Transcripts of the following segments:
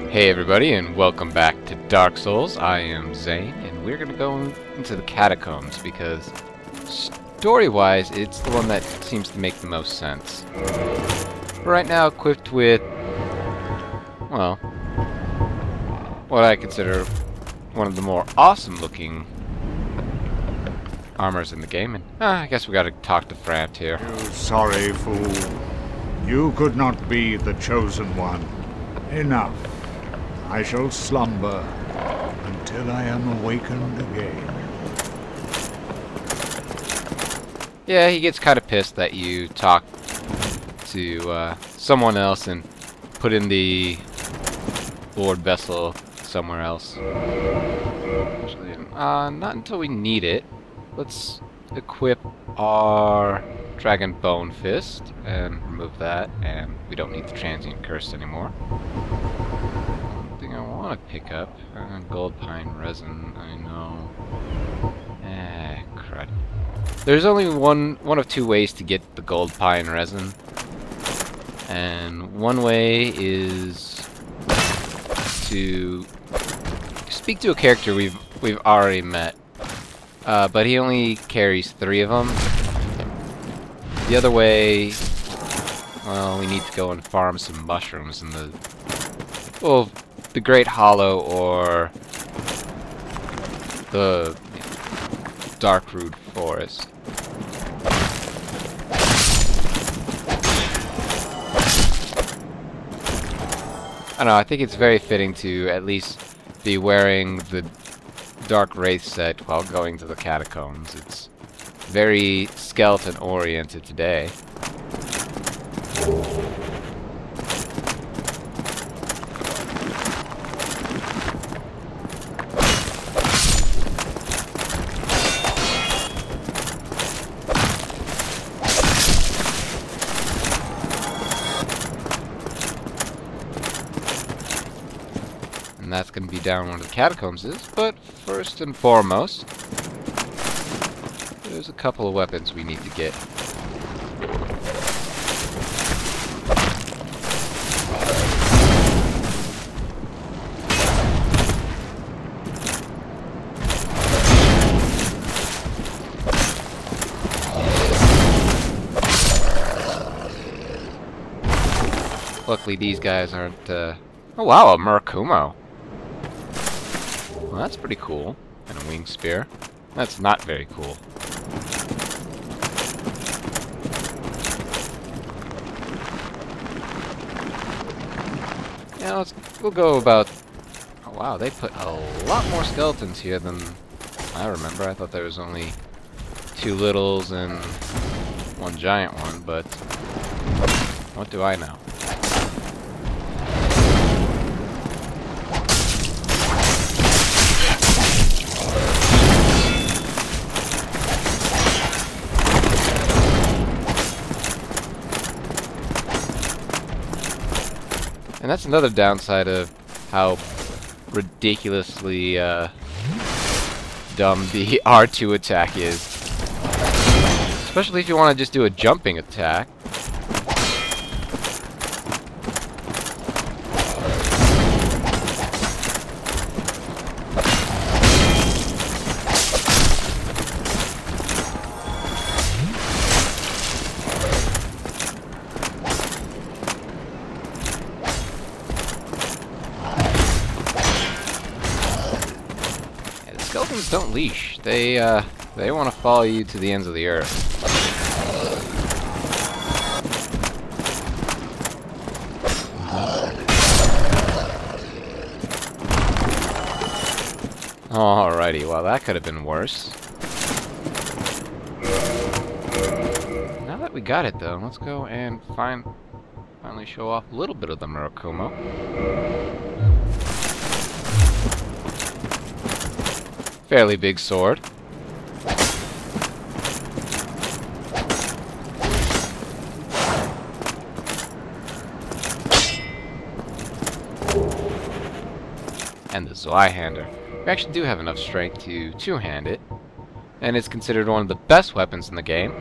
Hey everybody, and welcome back to Dark Souls. I am Zain, and we're going to go into the Catacombs because story-wise, it's the one that seems to make the most sense. We're right now equipped with, well, what I consider one of the more awesome-looking armors in the game, and I guess we got to talk to Frant here. You sorry fool. You could not be the chosen one. Enough. I shall slumber until I am awakened again. Yeah, he gets kind of pissed that you talk to someone else and put in the Lord Vessel somewhere else. Actually, not until we need it. Let's equip our Dragon Bone Fist and remove that, and we don't need the Transient Curse anymore. I want to pick up gold pine resin. I know. Crud. There's only one of two ways to get the gold pine resin, and one way is to speak to a character we've already met, but he only carries 3 of them. The other way, well, we need to go and farm some mushrooms in the the Great Hollow or the Darkroot Forest. I don't know, I think it's very fitting to at least be wearing the Dark Wraith set while going to the Catacombs. It's very skeleton oriented today. And that's going to be down where the Catacombs is, but first and foremost, there's a couple of weapons we need to get. Luckily these guys aren't, oh wow, a Murakumo. Well, that's pretty cool. And a wing spear. That's not very cool. Yeah, we'll go about... Oh wow, they put a lot more skeletons here than I remember. I thought there was only 2 littles and 1 giant one, but what do I know? And that's another downside of how ridiculously dumb the R2 attack is. Especially if you want to just do a jumping attack. Skeletons don't leash. They want to follow you to the ends of the earth. Alrighty, well that could have been worse. Now that we got it though, let's go and finally show off a little bit of the Murakumo. Fairly big sword. And the Zweihander. We actually do have enough strength to two-hand it, and it's considered one of the best weapons in the game.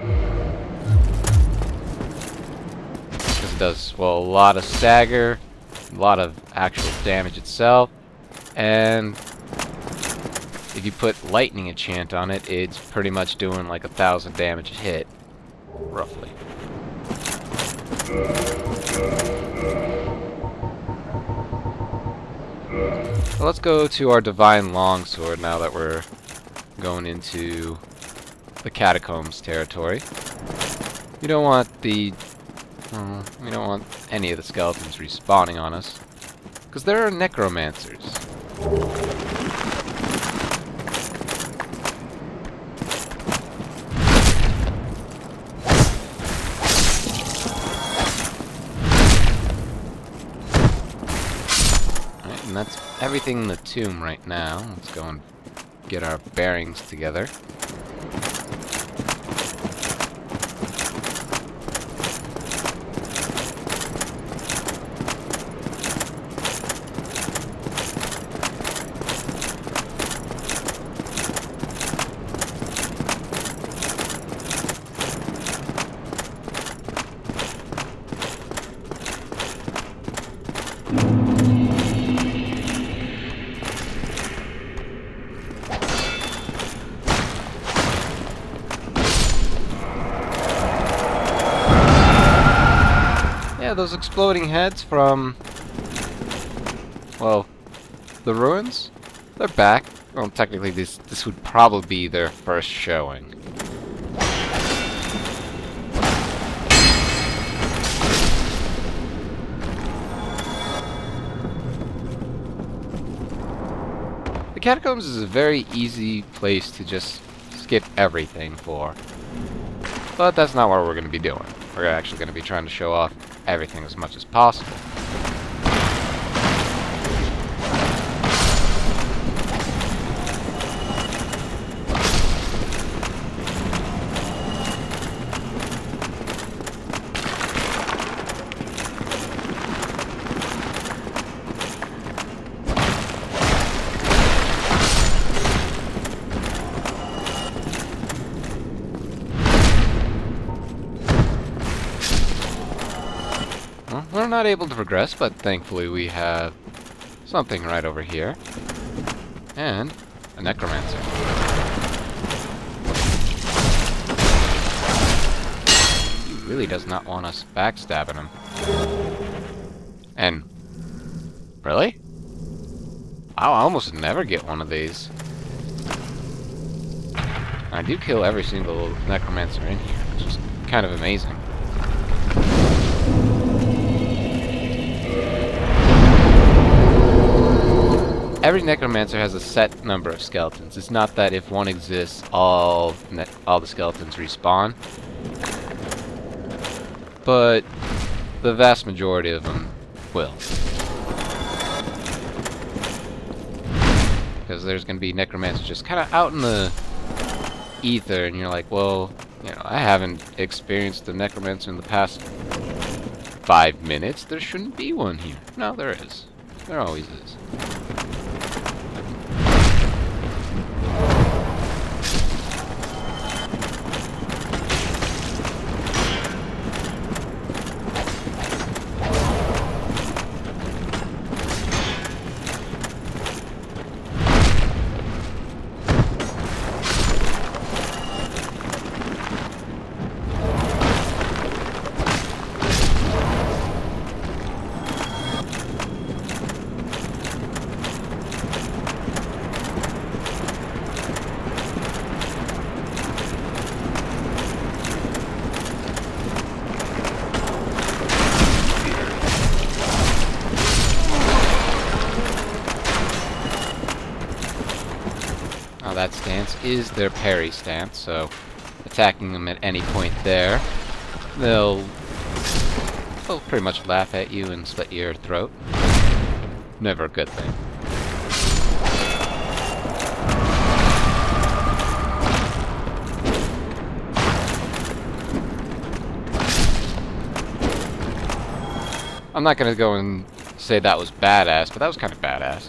Because it does, well, a lot of stagger, a lot of actual damage itself. And if you put lightning enchant on it, it's pretty much doing like 1,000 damage a hit, roughly. So let's go to our divine longsword now that we're going into the Catacombs territory. We don't want we don't want any of the skeletons respawning on us, because there are necromancers. Alright, and that's everything in the tomb right now. Let's go and get our bearings together. Yeah, those exploding heads from, well, the ruins, they're back. Well, technically this would probably be their first showing. The Catacombs is a very easy place to just skip everything for. But that's not what we're going to be doing. We're actually going to be trying to show off everything as much as possible. We're not able to progress, but thankfully we have something right over here. And a necromancer. He really does not want us backstabbing him. And really? I almost never get one of these. I do kill every single necromancer in here, which is kind of amazing. Every necromancer has a set number of skeletons. It's not that if one exists, all the skeletons respawn. But the vast majority of them will. Because there's going to be necromancers just kind of out in the ether, and you're like, well, you know, I haven't experienced a necromancer in the past 5 minutes. There shouldn't be one here. No, there is. There always is. That stance is their parry stance, so attacking them at any point there, they'll pretty much laugh at you and slit your throat. Never a good thing. I'm not gonna go and say that was badass, but that was kind of badass.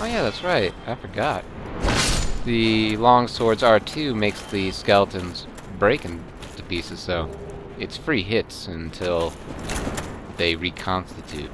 Oh yeah, that's right. I forgot. The longsword's R2 makes the skeletons break into pieces, so it's free hits until they reconstitute.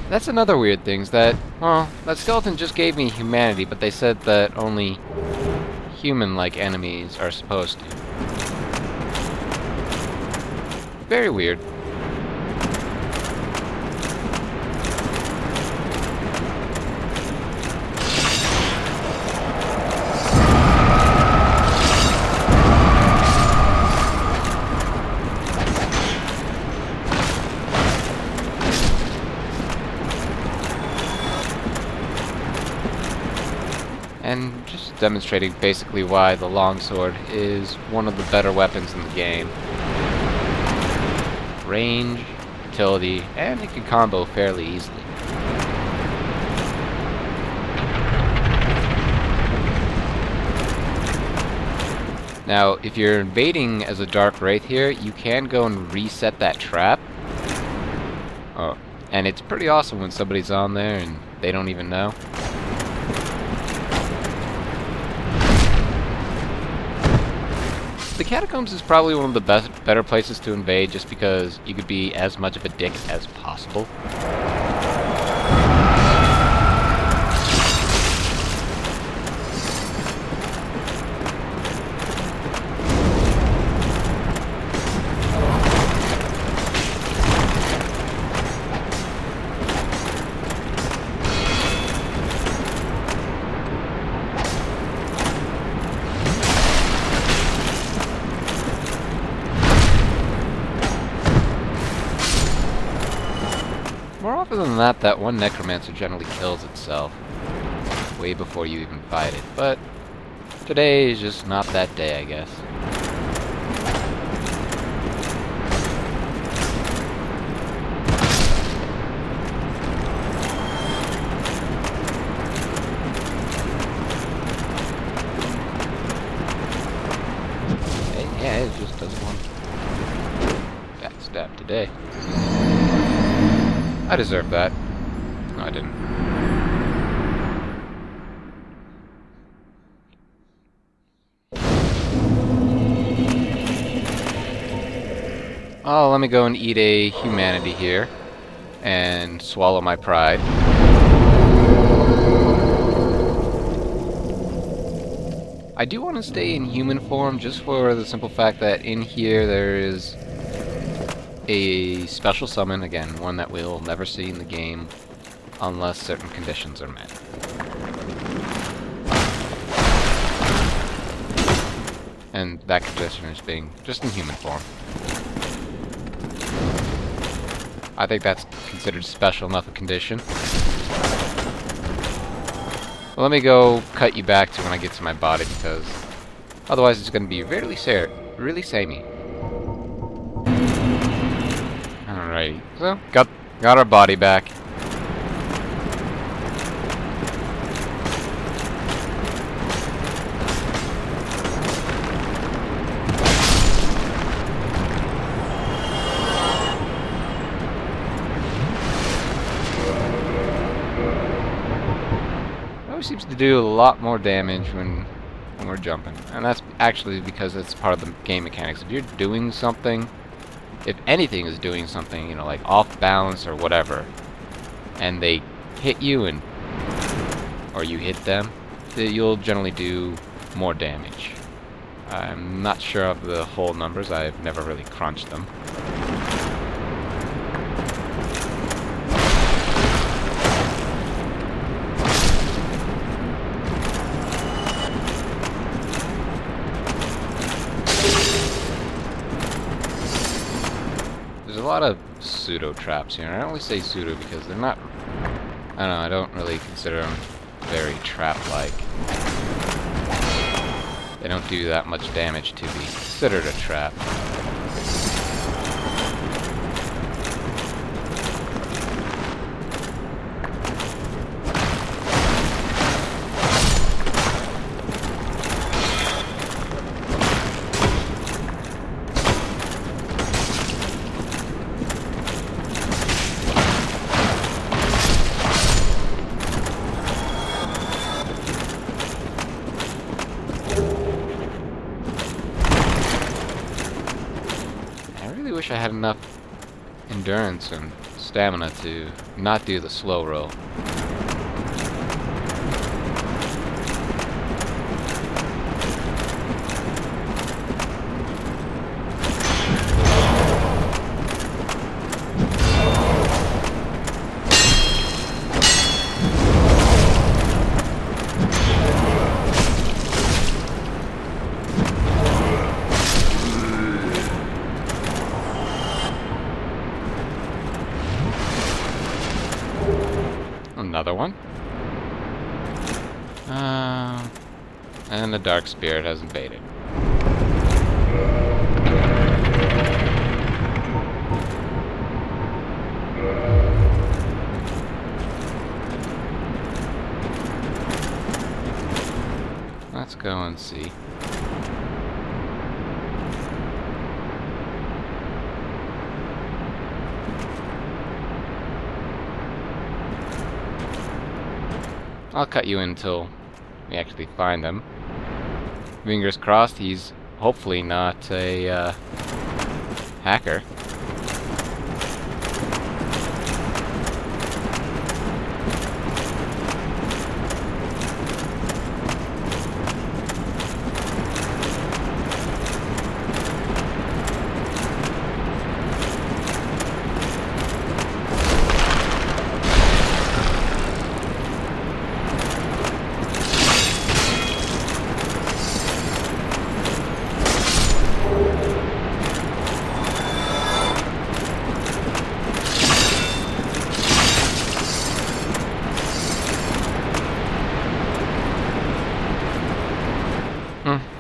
That's another weird thing, is that, well, that skeleton just gave me humanity, but they said that only human-like enemies are supposed to. Very weird. And just demonstrating basically why the longsword is one of the better weapons in the game. Range, utility, and it can combo fairly easily. Now, if you're invading as a Dark Wraith here, you can go and reset that trap. Oh, and it's pretty awesome when somebody's on there and they don't even know. The Catacombs is probably one of the better places to invade, just because you could be as much of a dick as possible. More often than not, that one necromancer generally kills itself way before you even fight it, but today is just not that day, I guess. Yeah, it just doesn't want to backstab today. I deserve that. No, I didn't. Oh, let me go and eat a humanity here and swallow my pride. I do want to stay in human form just for the simple fact that in here there is a special summon, again, one that we'll never see in the game unless certain conditions are met. And that condition is being just in human form. I think that's considered special enough a condition. Well, let me go cut you back to when I get to my body, because otherwise it's going to be really samey. Alrighty, so got our body back. Always seems to do a lot more damage when we're jumping, and that's actually because it's part of the game mechanics. If you're doing something, if anything is doing something, you know, like off balance or whatever, and they hit you or you hit them, you'll generally do more damage. I'm not sure of the whole numbers. I've never really crunched them. lot of pseudo traps here. And I only say pseudo because they're not... I don't know, I don't really consider them very trap-like. They don't do that much damage to be considered a trap. I wish I had enough endurance and stamina to not do the slow roll. Another one. And the Dark Spirit has invaded. Let's go and see. I'll cut you in until we actually find him. Fingers crossed he's hopefully not a hacker.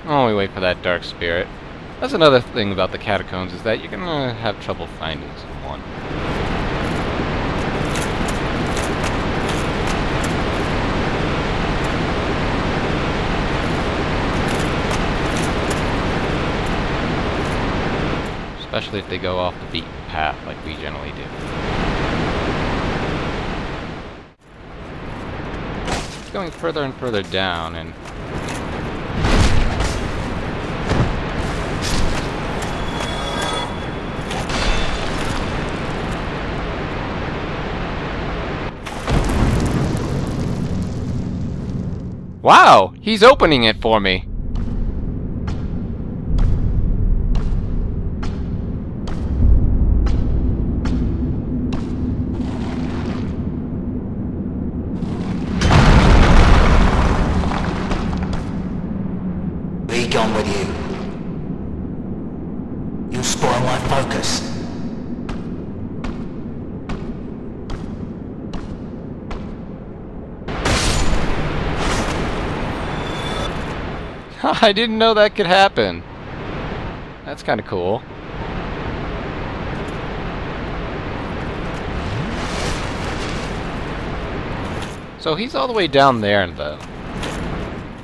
While we wait for that Dark Spirit. That's another thing about the Catacombs, is that you're gonna have trouble finding someone. Especially if they go off the beaten path like we generally do. It's going further and further down, and wow! He's opening it for me! Be gone with you. You spoil my focus. I didn't know that could happen. That's kind of cool. So he's all the way down there, though.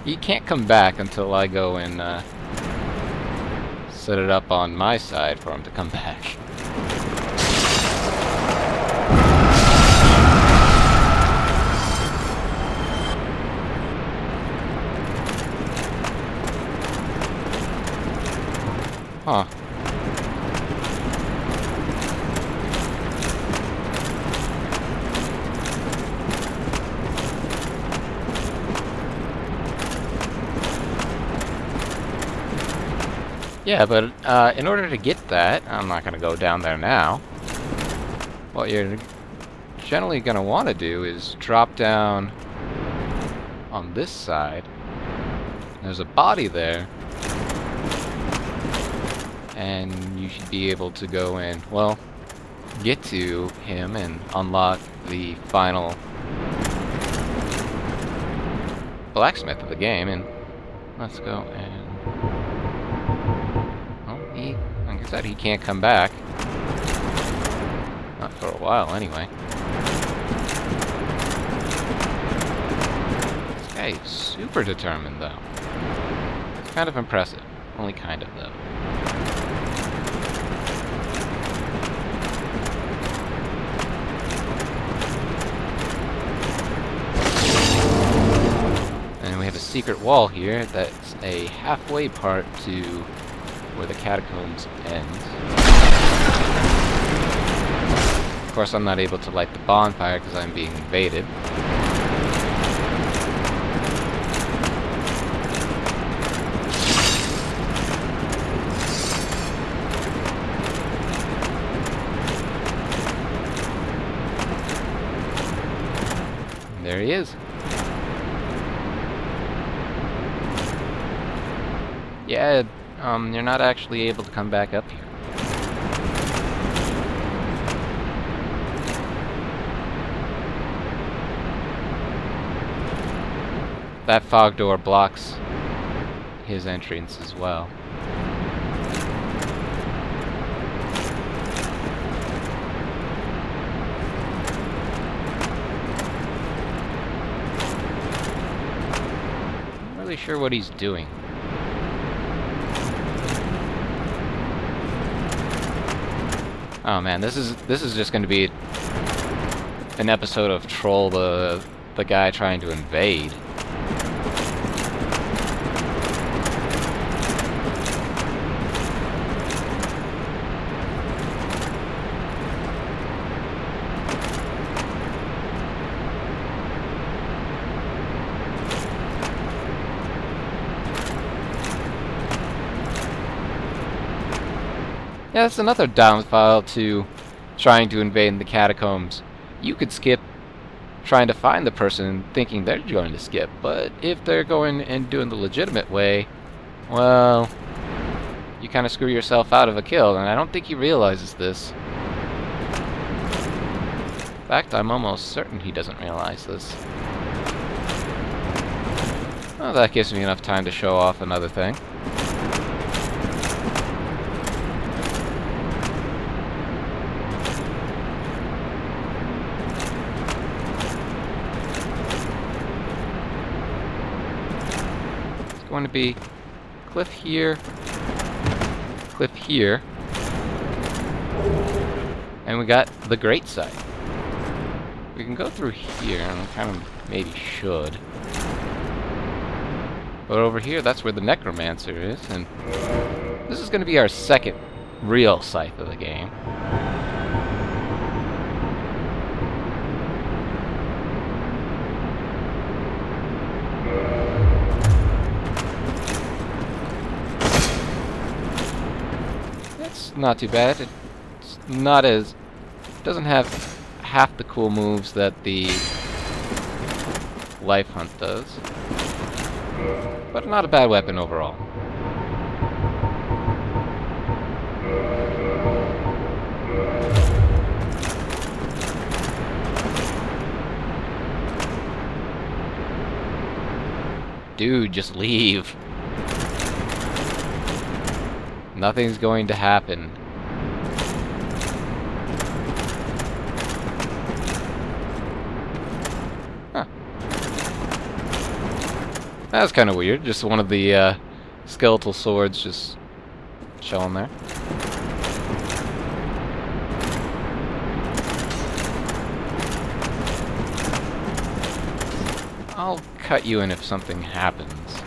He can't come back until I go and set it up on my side for him to come back. Huh. Yeah, but in order to get that, I'm not going to go down there now. What you're generally going to want to do is drop down on this side. There's a body there. And you should be able to go in. Well, get to him and unlock the final blacksmith of the game. And let's go and... well, like I said, he can't come back. Not for a while, anyway. This guy is super determined, though. It's kind of impressive. Only kind of, though. And we have a secret wall here that's a halfway part to where the catacombs end. Of course, I'm not able to light the bonfire because I'm being invaded. And there he is. Yeah, you're not actually able to come back up here. That fog door blocks his entrance as well. I'm not really sure what he's doing. Oh man, this is just going to be an episode of Troll the guy trying to invade. Yeah, that's another downfall to trying to invade the catacombs. You could skip trying to find the person thinking they're going to skip, but if they're going and doing the legitimate way, well, you kind of screw yourself out of a kill, and I don't think he realizes this. In fact, I'm almost certain he doesn't realize this. Well, that gives me enough time to show off another thing. Going to be cliff here, and we got the great site. We can go through here, and we kind of maybe should. But over here, that's where the necromancer is, and this is going to be our second real site of the game. Not too bad. It's not as... doesn't have half the cool moves that the Life Hunt does. But not a bad weapon overall. Dude, just leave. Nothing's going to happen. Huh. That's kind of weird. Just one of the skeletal swords just chilling there. I'll cut you in if something happens.